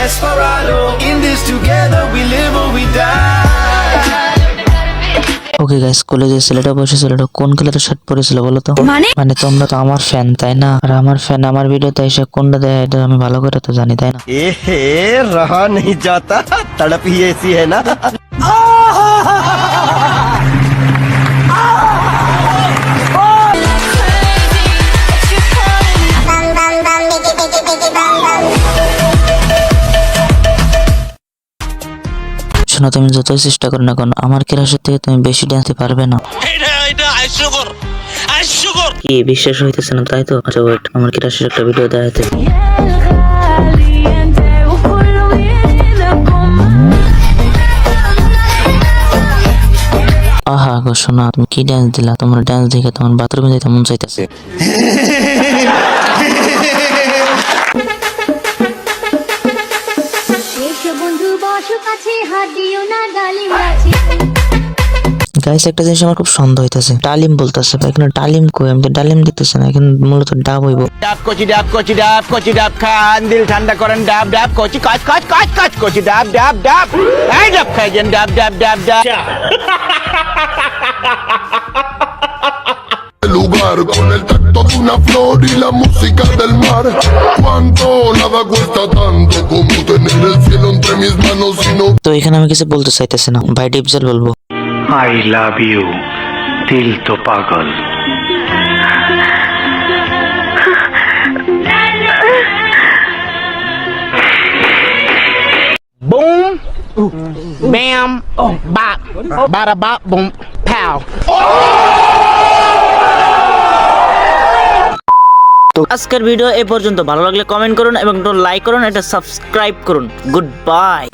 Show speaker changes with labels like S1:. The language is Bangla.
S1: Desperado, in this together we live or we die.
S2: Okay guys, কলেজে ছেলেটা বসেছিল, এটা কোন কালারের শার্ট পরেছিল বলো তো? মানে তোমরা তো আমার ফ্যান তাই না? আর আমার ফ্যান আমার ভিডিওতে এসে কোনটা দেয় এটা আমি ভালো করে তো জানি তাই না?
S3: रहा नहीं जाता, तड़प ही ऐसी है ना।
S2: শোনো, তুমি যতই চেষ্টা করো না কেন আমার ক্লাসের থেকে তুমি বেশি ডান্সতে পারবে না। কি বিশ্বাস হইতেছে না তাই তো? আচ্ছা ওয়েট, আমার ক্লাসের একটা ভিডিও দেখাতে। আহা গো শোনা, তুমি কি ডান্স দিলা? তোমার ডান্স দেখে তোমার বাথরুমে যাইতে মন চাইতেছে। গাইস, একটা জিনিস আমার খুব সন্দেহ হইতেছে। ডালিম বলতেছে, এখানে ডালিম কই? আমি তো ডালিম দিতেছে না, এখন মূলত ডাব হইব।
S3: ডাব কচি ডাব কচি ডাব কচি ডাব খান, দিল ঠান্ডা করেন ডাব ডাব কচি কাচ কাচ কাচ কাচ কচি ডাব ডাব ডাব, এই ডাব খাইছেন ডাব ডাব ডাব ডাব।
S4: Lugar con el tacto de una flor y la música del mar. Cuánto nada cuesta tanto como tener el cielo entre mis manos y no.
S2: তো এখানে আমি কিছু বলতে চাইতেছি না ভাই, ডিপজল বলবো।
S5: I love you, दिल तो पागल।
S3: Boom, bam, bop, bada bop, boom, pow.
S2: তো আজকের ভিডিও এই পর্যন্ত। ভালো লাগলে কমেন্ট করুন এবং লাইক করুন, এটা সাবস্ক্রাইব করুন। Good bye.